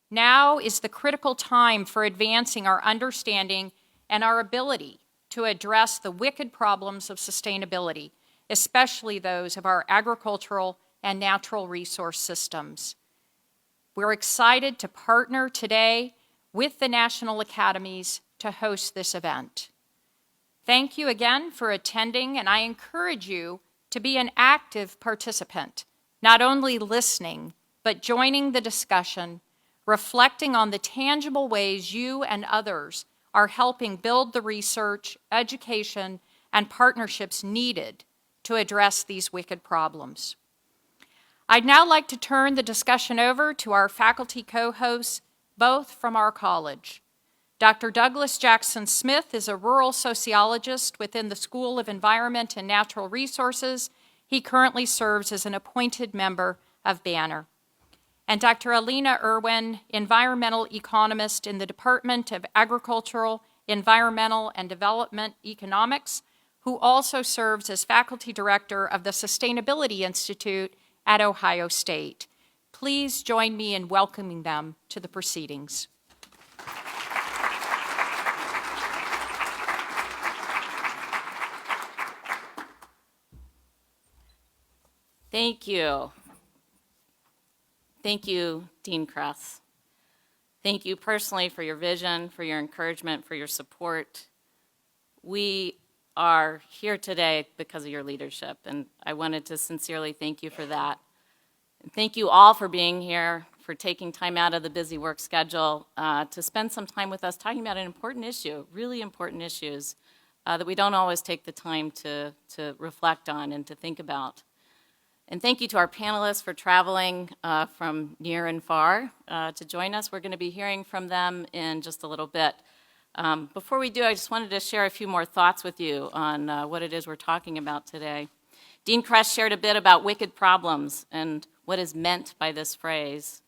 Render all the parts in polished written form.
Now is the critical time for advancing our understanding and our ability to address the wicked problems of sustainability, especially those of our agricultural and natural resource systems. We're excited to partner today with the National Academies to host this event. Thank you again for attending, and I encourage you to be an active participant, not only listening, but joining the discussion, reflecting on the tangible ways you and others are helping build the research, education, and partnerships needed to address these wicked problems. I'd now like to turn the discussion over to our faculty co-hosts, both from our college. Dr. Douglas Jackson Smith is a rural sociologist within the School of Environment and Natural Resources. He currently serves as an appointed member of Banner. And Dr. Elena Irwin, environmental economist in the Department of Agricultural, Environmental, and Development Economics, who also serves as faculty director of the Sustainability Institute at Ohio State. Please join me in welcoming them to the proceedings. Thank you. Thank you, Dean Kress. Thank you personally for your vision, for your encouragement, for your support. We are here today because of your leadership, and I wanted to sincerely thank you for that. And thank you all for being here, for taking time out of the busy work schedule to spend some time with us talking about an important issue, really important issues that we don't always take the time to reflect on and to think about. And thank you to our panelists for traveling from near and far to join us. We're going to be hearing from them in just a little bit. Before we do, I just wanted to share a few more thoughts with you on what it is we're talking about today. Dean Kress shared a bit about wicked problems and what is meant by this phrase.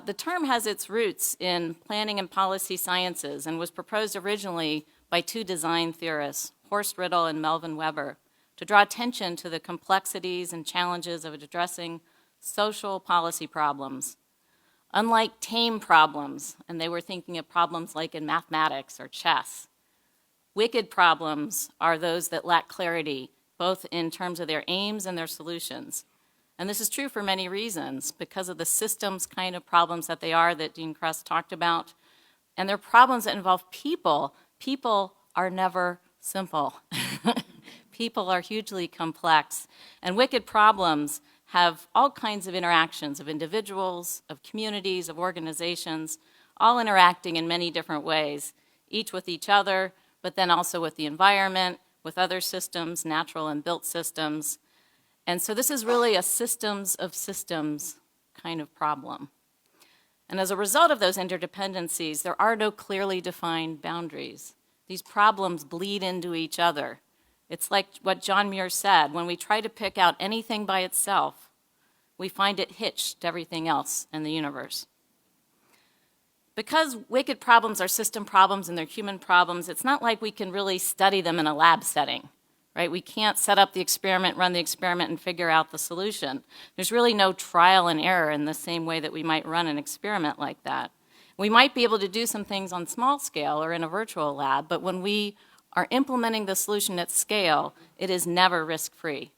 The term has its roots in planning and policy sciences and was proposed originally by two design theorists, Horst Rittel and Melvin Weber, to draw attention to the complexities and challenges of addressing social policy problems. Unlike tame problems, and they were thinking of problems like in mathematics or chess, wicked problems are those that lack clarity, both in terms of their aims and their solutions. And this is true for many reasons, because of the systems kind of problems that they are that Dean Kress talked about. And they're problems that involve people. People are never simple. People are hugely complex, and wicked problems have all kinds of interactions of individuals, of communities, of organizations, all interacting in many different ways, each with each other, but then also with the environment, with other systems, natural and built systems. And so this is really a systems of systems kind of problem. And as a result of those interdependencies, there are no clearly defined boundaries. These problems bleed into each other. It's like what John Muir said, when we try to pick out anything by itself, we find it hitched to everything else in the universe. Because wicked problems are system problems and they're human problems, it's not like we can really study them in a lab setting, right? We can't set up the experiment, run the experiment, and figure out the solution. There's really no trial and error in the same way that we might run an experiment like that. We might be able to do some things on small scale or in a virtual lab, but when we are implementing the solution at scale, it is never risk-free.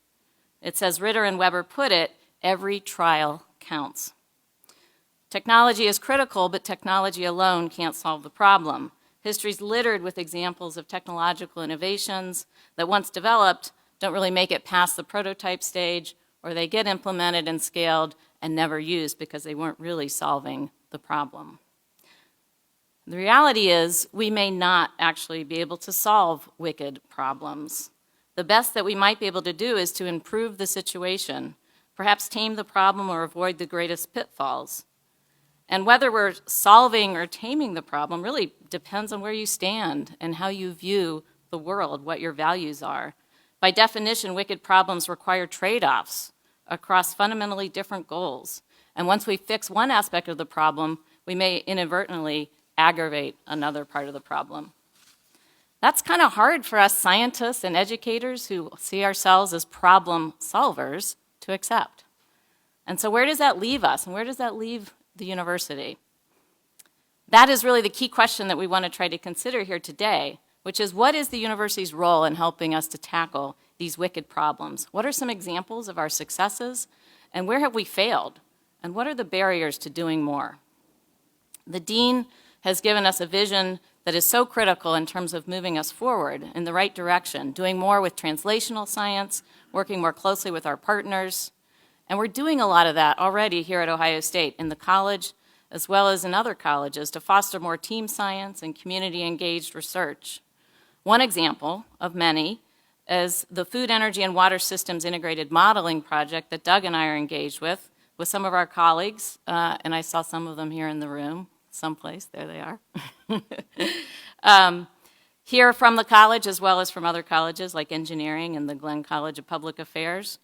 It's as Ritter and Weber put it, every trial counts. Technology is critical, but technology alone can't solve the problem. History's littered with examples of technological innovations that once developed don't really make it past the prototype stage, or they get implemented and scaled and never used because they weren't really solving the problem. The reality is we may not actually be able to solve wicked problems. The best that we might be able to do is to improve the situation, perhaps tame the problem or avoid the greatest pitfalls. And whether we're solving or taming the problem really depends on where you stand and how you view the world, what your values are. By definition, wicked problems require trade-offs across fundamentally different goals. And once we fix one aspect of the problem, we may inadvertently aggravate another part of the problem. That's kind of hard for us scientists and educators who see ourselves as problem solvers to accept. And so where does that leave us, and where does that leave the university? That is really the key question that we want to try to consider here today, which is what is the university's role in helping us to tackle these wicked problems? What are some examples of our successes, and where have we failed? And what are the barriers to doing more? The dean has given us a vision that is so critical in terms of moving us forward in the right direction, doing more with translational science, working more closely with our partners. And we're doing a lot of that already here at Ohio State in the college, as well as in other colleges, to foster more team science and community-engaged research. One example of many is the Food, Energy, and Water Systems Integrated Modeling Project that Doug and I are engaged with some of our colleagues, and I saw some of them here in the room, someplace, there they are. Here from the college, as well as from other colleges like engineering and the Glenn College of Public Affairs.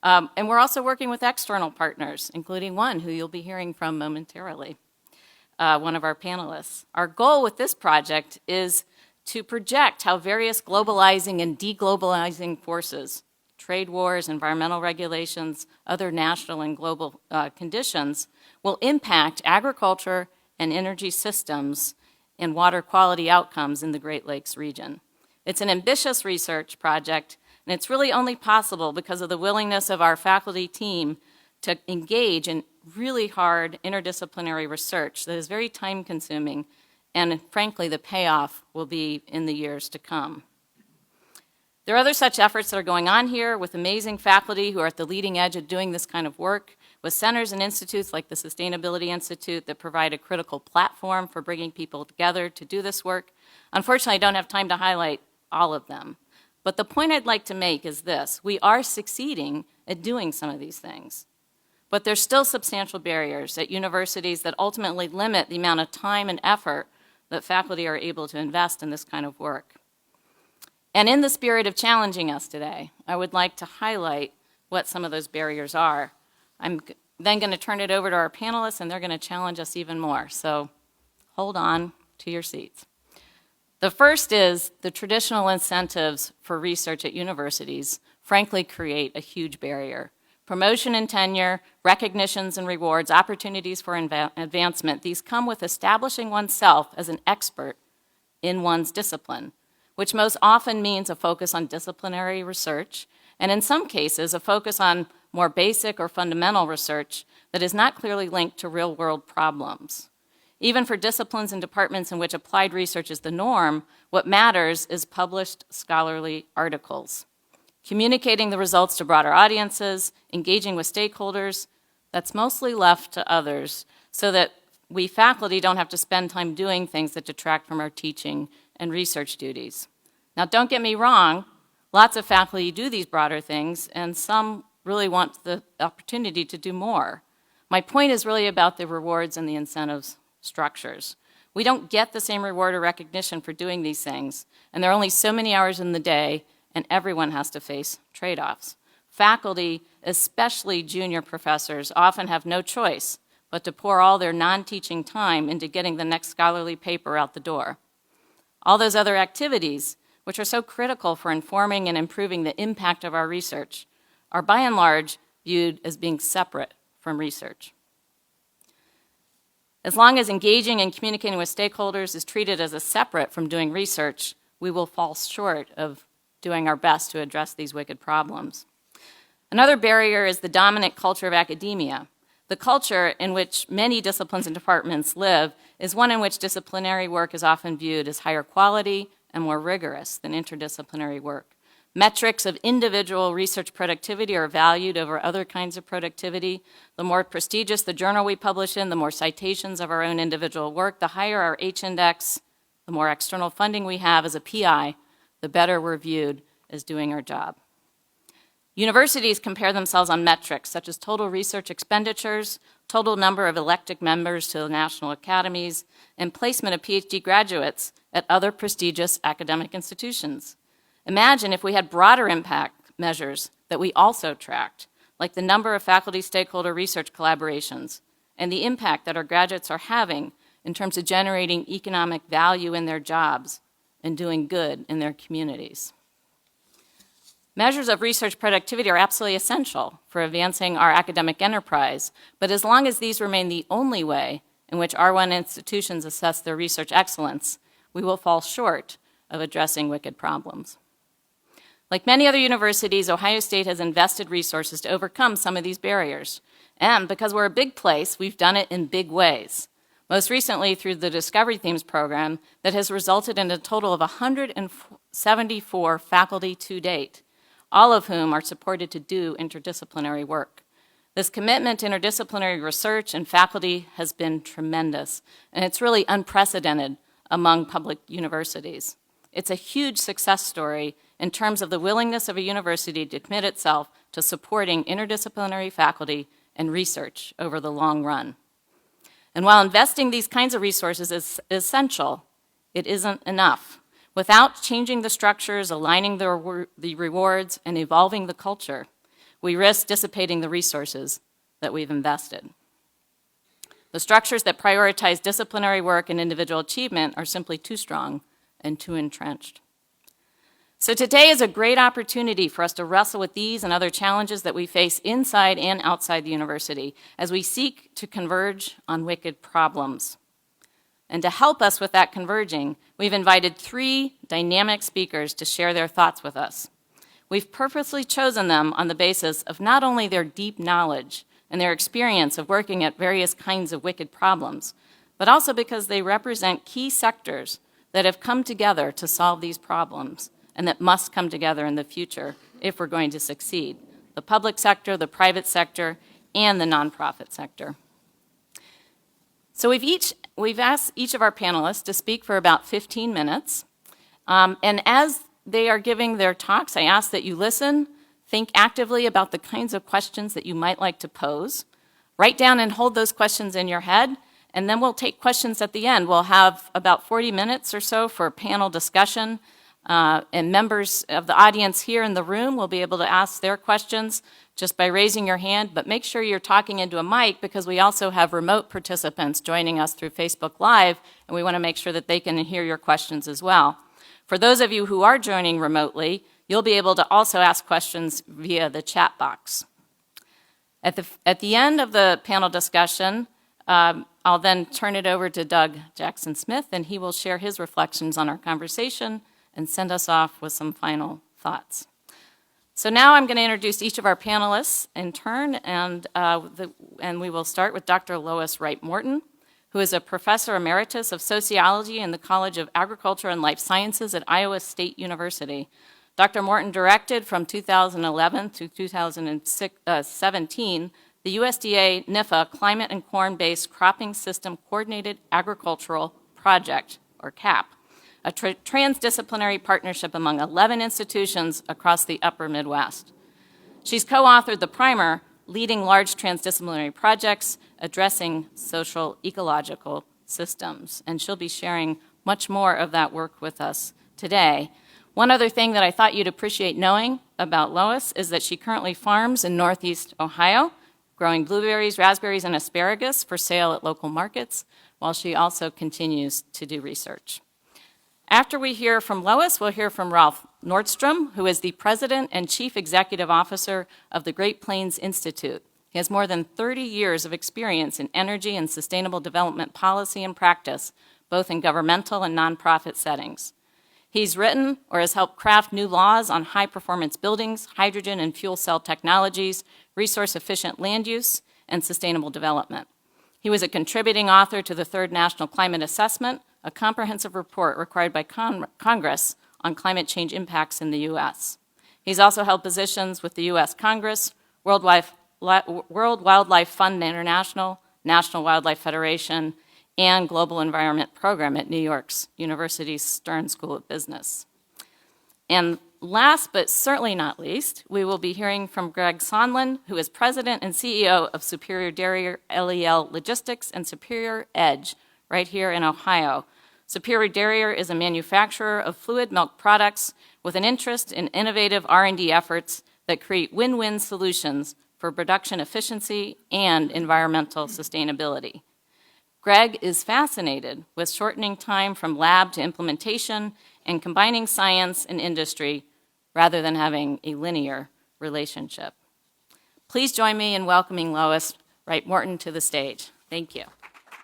And we're also working with external partners, including one who you'll be hearing from momentarily, one of our panelists. Our goal with this project is to project how various globalizing and deglobalizing forces, trade wars, environmental regulations, other national and global conditions, will impact agriculture and energy systems and water quality outcomes in the Great Lakes region. It's an ambitious research project, and it's really only possible because of the willingness of our faculty team to engage in really hard interdisciplinary research that is very time-consuming, and frankly, the payoff will be in the years to come. There are other such efforts that are going on here with amazing faculty who are at the leading edge of doing this kind of work, with centers and institutes like the Sustainability Institute that provide a critical platform for bringing people together to do this work. Unfortunately, I don't have time to highlight all of them. But the point I'd like to make is this: we are succeeding at doing some of these things. But there's still substantial barriers at universities that ultimately limit the amount of time and effort that faculty are able to invest in this kind of work. And in the spirit of challenging us today, I would like to highlight what some of those barriers are. I'm then going to turn it over to our panelists, and they're going to challenge us even more. So hold on to your seats. The first is the traditional incentives for research at universities, frankly, create a huge barrier. Promotion and tenure, recognitions and rewards, opportunities for advancement, these come with establishing oneself as an expert in one's discipline, which most often means a focus on disciplinary research, and in some cases, a focus on more basic or fundamental research that is not clearly linked to real-world problems. Even for disciplines and departments in which applied research is the norm, what matters is published scholarly articles. Communicating the results to broader audiences, engaging with stakeholders, that's mostly left to others, so that we faculty don't have to spend time doing things that detract from our teaching and research duties. Now, don't get me wrong, lots of faculty do these broader things, and some really want the opportunity to do more. My point is really about the rewards and the incentives structures. We don't get the same reward or recognition for doing these things, and there are only so many hours in the day, and everyone has to face trade-offs. Faculty, especially junior professors, often have no choice but to pour all their non-teaching time into getting the next scholarly paper out the door. All those other activities, which are so critical for informing and improving the impact of our research, are by and large viewed as being separate from research. As long as engaging and communicating with stakeholders is treated as a separate from doing research, we will fall short of doing our best to address these wicked problems. Another barrier is the dominant culture of academia. The culture in which many disciplines and departments live is one in which disciplinary work is often viewed as higher quality and more rigorous than interdisciplinary work. Metrics of individual research productivity are valued over other kinds of productivity. The more prestigious the journal we publish in, the more citations of our own individual work, the higher our H-index, the more external funding we have as a PI, the better we're viewed as doing our job. Universities compare themselves on metrics such as total research expenditures, total number of elected members to the national academies, and placement of PhD graduates at other prestigious academic institutions. Imagine if we had broader impact measures that we also tracked, like the number of faculty stakeholder research collaborations and the impact that our graduates are having in terms of generating economic value in their jobs and doing good in their communities. Measures of research productivity are absolutely essential for advancing our academic enterprise, but as long as these remain the only way in which R1 institutions assess their research excellence, we will fall short of addressing wicked problems. Like many other universities, Ohio State has invested resources to overcome some of these barriers. And because we're a big place, we've done it in big ways. Most recently through the Discovery Themes program that has resulted in a total of 174 faculty to date, all of whom are supported to do interdisciplinary work. This commitment to interdisciplinary research and faculty has been tremendous, and it's really unprecedented among public universities. It's a huge success story in terms of the willingness of a university to commit itself to supporting interdisciplinary faculty and research over the long run. And while investing these kinds of resources is essential, it isn't enough. Without changing the structures, aligning the rewards, and evolving the culture, we risk dissipating the resources that we've invested. The structures that prioritize disciplinary work and individual achievement are simply too strong and too entrenched. So today is a great opportunity for us to wrestle with these and other challenges that we face inside and outside the university as we seek to converge on wicked problems. And to help us with that converging, we've invited 3 dynamic speakers to share their thoughts with us. We've purposely chosen them on the basis of not only their deep knowledge and their experience of working at various kinds of wicked problems, but also because they represent key sectors that have come together to solve these problems and that must come together in the future if we're going to succeed: the public sector, the private sector, and the nonprofit sector. So we've asked each of our panelists to speak for about 15 minutes. And as they are giving their talks, I ask that you listen, think actively about the kinds of questions that you might like to pose. Write down and hold those questions in your head, and then we'll take questions at the end. We'll have about 40 minutes or so for panel discussion. And members of the audience here in the room will be able to ask their questions just by raising your hand, but make sure you're talking into a mic because we also have remote participants joining us through Facebook Live, and we want to make sure that they can hear your questions as well. For those of you who are joining remotely, you'll be able to also ask questions via the chat box. At the end of the panel discussion, I'll then turn it over to Doug Jackson-Smith, and he will share his reflections on our conversation and send us off with some final thoughts. So now I'm going to introduce each of our panelists in turn, and we will start with Dr. Lois Wright-Morton, who is a professor emeritus of sociology in the College of Agriculture and Life Sciences at Iowa State University. Dr. Morton directed from 2011 to 2017 the USDA NIFA Climate and Corn-Based Cropping System Coordinated Agricultural Project, or CAP, a transdisciplinary partnership among 11 institutions across the upper Midwest. She's co-authored the primer, Leading Large Transdisciplinary Projects Addressing Social Ecological Systems, and she'll be sharing much more of that work with us today. One other thing that I thought you'd appreciate knowing about Lois is that she currently farms in Northeast Ohio, growing blueberries, raspberries, and asparagus for sale at local markets, while she also continues to do research. After we hear from Lois, we'll hear from Ralph Nordstrom, who is the President and Chief Executive Officer of the Great Plains Institute. He has more than 30 years of experience in energy and sustainable development policy and practice, both in governmental and nonprofit settings. He's written or has helped craft new laws on high-performance buildings, hydrogen and fuel cell technologies, resource-efficient land use, and sustainable development. He was a contributing author to the Third National Climate Assessment, a comprehensive report required by Congress on climate change impacts in the U.S. He's also held positions with the U.S. Congress, World Wildlife Fund International, National Wildlife Federation, and Global Environment Program at New York's University Stern School of Business. And last but certainly not least, we will be hearing from Greg Sondland, who is President and CEO of Superior Dairy LEL Logistics and Superior Edge, right here in Ohio. Superior Dairy is a manufacturer of fluid milk products with an interest in innovative R&D efforts that create win-win solutions for production efficiency and environmental sustainability. Greg is fascinated with shortening time from lab to implementation and combining science and industry rather than having a linear relationship. Please join me in welcoming Lois Wright-Morton to the stage. Thank you.